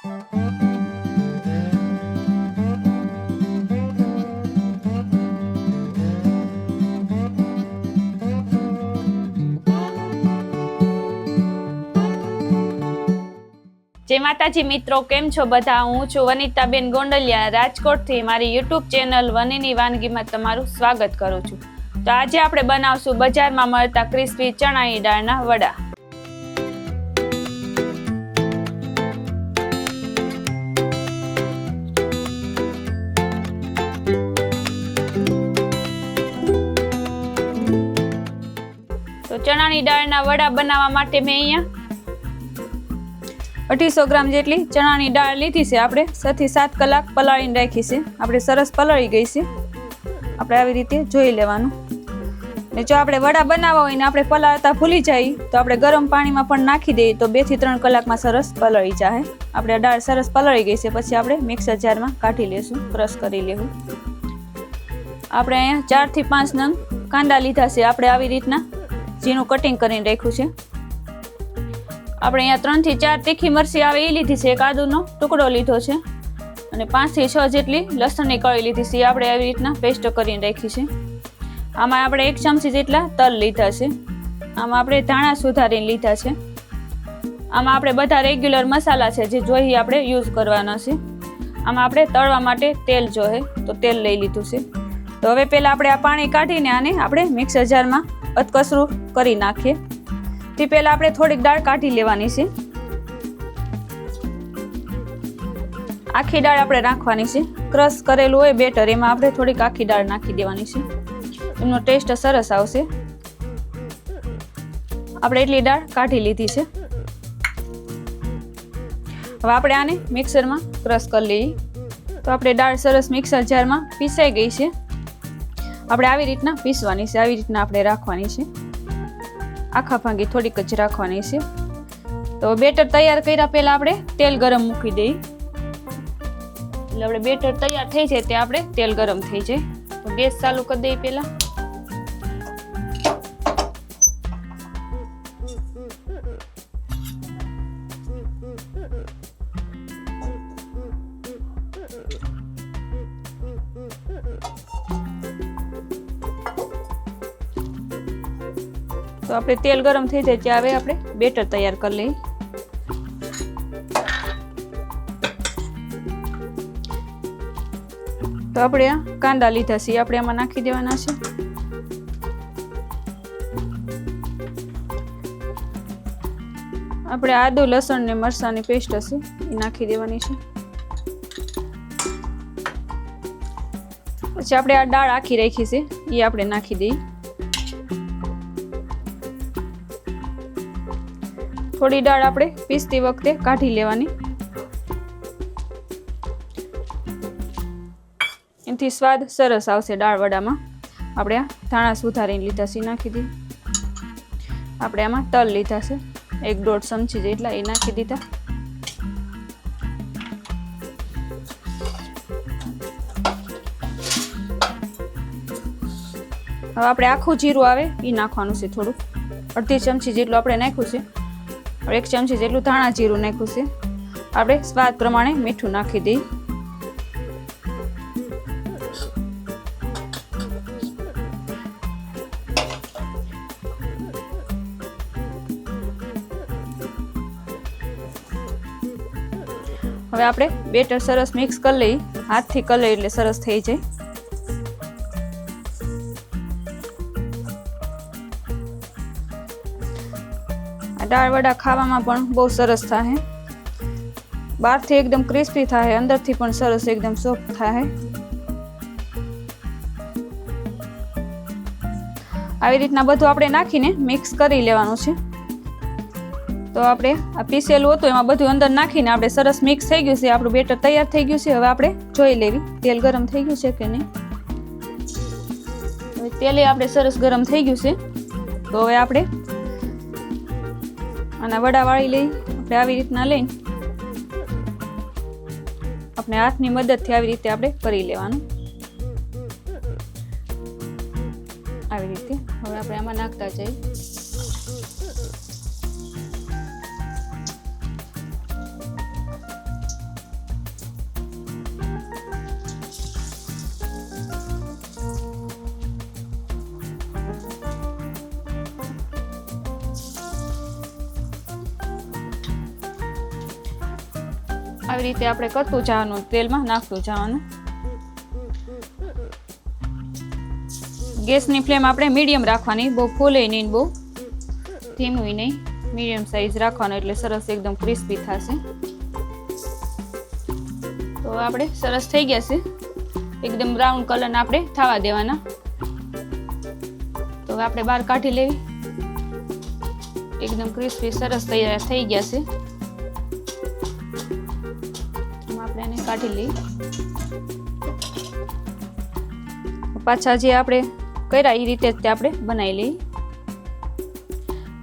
जय माताजी मित्रों, केम छो बधा। हूँ छुं वनिताबेन गोंडलिया राजकोट थी। मारी यूट्यूब चेनल वनीनी वानगी में तमारुं स्वागत करूं छुं। तो आज आपणे बनावशुं बजार में मळता क्रिस्पी चणानी दाळना वड़ा। तो चणानी दाळना वड़ा बनावा माटे मैं अहींया 250 ग्राम जेटली चणानी दाळ લીધી છે। આપણે 6 થી 7 કલાક પલાળીને રાખી છે। આપણે સરસ પલાળી ગઈ છે। આપણે આવી રીતે જોઈ લેવાનું। ને જો આપણે વડા બનાવવા હોય ને આપણે પલાળતા ભૂલી જાય તો આપણે ગરમ પાણીમાં પણ નાખી દઈએ તો 2 થી 3 કલાકમાં સરસ પલાળી જાય। આપણે દાળ સરસ પલાળી ગઈ છે। પછી આપણે મિક્સર જારમાં કાઢી લેશું, ક્રશ કરી લેવું। આપણે અહીંયા 4 થી 5 નંગ કાંદા લીધા છે। આપણે આવી રીતના ઝીણું કટિંગ કરીને રાખ્યું છે। આપણે અહીંયા 3 થી 4 તીખી મરચી આવે એ લીધી છે। એક આદુનો ટુકડો લીધો છે અને 5 થી 6 જેટલી લસણની કળી લીધી છે। આપણે આવી રીતના પેસ્ટ કરીને રાખી છે। આમાં આપણે 1 ચમચી જેટલા તલ લીધા છે। આમાં આપણે ધાણા સુધારીને લીધા છે। આમાં આપણે બધા રેગ્યુલર મસાલા છે જે જોઈએ આપણે યુઝ કરવાના છે। આમાં આપણે તળવા માટે તેલ જોઈએ તો તેલ લઈ લીધું છે। તો હવે પહેલા આપણે આ પાણી કાઢીને આને આપણે મિક્સર જારમાં અધકચરું કરી નાખીએ। તે પહેલા આપણે થોડીક દાળ કાઢી લેવાની છે। આખી દાળ આપણે નાખવાની છે। ક્રશ કરેલું હોય બેટર એમાં આપણે થોડીક આખી દાળ નાખી દેવાની છે। એનો ટેસ્ટ સરસ આવશે। આપણે એટલી દાળ કાઢી લીધી છે। હવે આપણે આને મિક્સરમાં ક્રશ કરી લઈએ। તો આપણે દાળ સરસ મિક્સર જારમાં પીસાઈ ગઈ છે। આપણે આવી રીતના પીસવાની છે, આવી રીતના આપણે રાખવાની છે। આખા ભાંગી થોડીક જ રાખવાની છે। તો બેટર તૈયાર કર્યા પહેલા આપણે તેલ ગરમ મૂકી દઈએ। એટલે આપણે બેટર તૈયાર થઈ જાય તે આપણે તેલ ગરમ થઈ જાય તો ગેસ ચાલુ કરી દઈએ પહેલા। તો આપણે તેલ ગરમ થઈ જાય ત્યાં હવે આપણે બેટર તૈયાર કરી લઈએ। તો આપણે આ કાંદા લીધા છે આપણે આમાં નાખી દેવાના છે। આપણે આદુ લસણ ને મરચાંની પેસ્ટ હશે એ નાખી દેવાની છે। પછી આપણે આ દાળ આખી રાખી છે એ આપણે નાખી દઈએ। થોડી દાળ આપણે પીસતી વખતે કાઢી લેવાની, એનાથી સ્વાદ સરસ આવશે દાળ વડામાં। આપણે આ ધાણા સુધારીને લીધા છે નાખી દઈએ। આપણે આમાં તલ લીધા છે 1-1.5 ચમચી જેટલા એ નાખી દીધા। હવે આપણે આખું જીરું આવે એ નાખવાનું છે થોડું, 1/2 ચમચી જેટલું આપણે નાખ્યું છે। 1 ચમચી જેટલું ધાણા જીરું નાખ્યું છે। આપણે સ્વાદ પ્રમાણે મીઠું નાખી દઈએ। હવે આપણે બેટર સરસ મિક્સ કરી લઈએ, હાથથી કરી લઈએ એટલે સરસ થઈ જાય। દાળ વડા ખાવામાં પણ બહુ સરસ થાય। બહારથી એકદમ ક્રિસ્પી થાય, અંદરથી પણ સરસ એકદમ સોફ્ટ થાય। આવી રીતના બધું આપણે નાખીને મિક્સ કરી લેવાનું છે। તો આપણે આ પીસેલું હતું એમાં બધું અંદર નાખીને આપણે સરસ મિક્સ થઈ ગયું છે। આપણું બેટર તૈયાર થઈ ગયું છે। હવે આપણે જોઈ લેવી તેલ ગરમ થઈ ગયું છે કે નહીં। હવે તેલ આપણે સરસ ગરમ થઈ ગયું છે। તો હવે આપણે આના વડા વાળી લઈ આપણે આવી રીતના લઈને આપણે હાથની મદદથી આવી રીતે આપણે કરી લેવાનું, આવી રીતે। હવે આપણે આમાં નાખતા જઈએ। આવી રીતે આપણે કરતું જવાનું, તેલમાં નાખતું જવાનું. ગેસની ફ્લેમ આપણે મીડિયમ રાખવાની, બહુ ફૂલે નહીં બહુ ધીમું નહીં, મીડિયમ સાઈઝ રાખવાનો એટલે સરસ એકદમ ક્રિસ્પી થશે. તો આપણે સરસ થઈ ગયા છે, એકદમ બ્રાઉન કલરના આપણે થવા દેવાના. તો આપણે બહાર કાઢી લેવી, એકદમ ક્રિસ્પી સરસ તૈયાર થઈ ગયા છે. આપણે એને કાઢી લઈએ. પાછા જે આપણે કર્યા એ રીતે જ આપણે બનાવી લઈએ.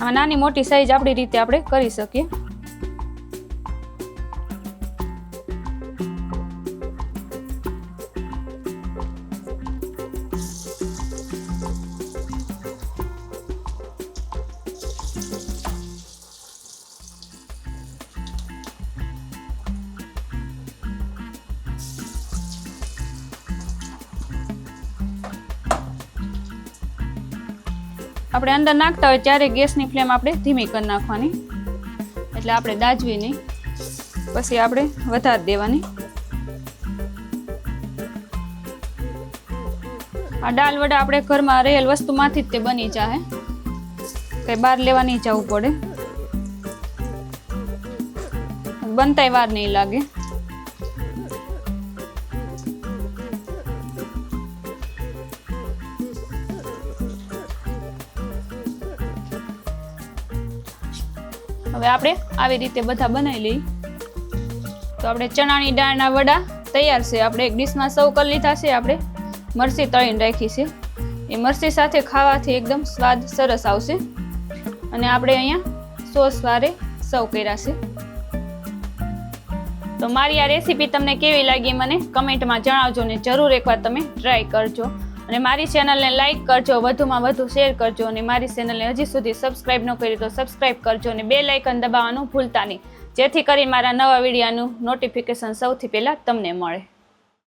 આ નાની મોટી સાઈઝ આપણી રીતે આપણે કરી શકીએ. આપણે અંદર નાખતા હોય ત્યારે ગેસની ફ્લેમ આપણે ધીમી કરી નાખવાની, એટલે આપણે દાજવી નહીં, પછી આપણે વધારી દેવાની. આ દાળ વડા આપણે ઘરમાં રહેલ વસ્તુમાંથી જ તે બની જાય, કંઈ બહાર લેવા નહીં જવું પડે, બનતાય વાર નહીં લાગે. હવે આપણે આવી રીતે બધા બનાવી લઈએ. તો આપણે ચણાની દાળના વડા તૈયાર છે. આપણે એક ડીશમાં સર્વ કરી લીધા છે. આપણે મરચી તળીને રાખી છે, એ મરચી સાથે ખાવાથી એકદમ સ્વાદ સરસ આવશે. અને આપણે અહીંયા સોસ વારે સર્વ કર્યા છે. તો મારી આ રેસીપી તમને કેવી લાગી મને કમેન્ટમાં જણાવજો ને જરૂર એકવાર તમે ટ્રાય કરજો. અને મારી ચેનલને લાઇક કરજો, વધુમાં વધુ શેર કરજો. અને મારી ચેનલને હજી સુધી સબસ્ક્રાઈબ ન કરી તો સબસ્ક્રાઈબ કરજો અને બેલ આઇકન દબાવવાનું ભૂલતા નહીં, જેથી કરીને મારા નવા વિડીયોનું નોટિફિકેશન સૌથી પહેલાં તમને મળે.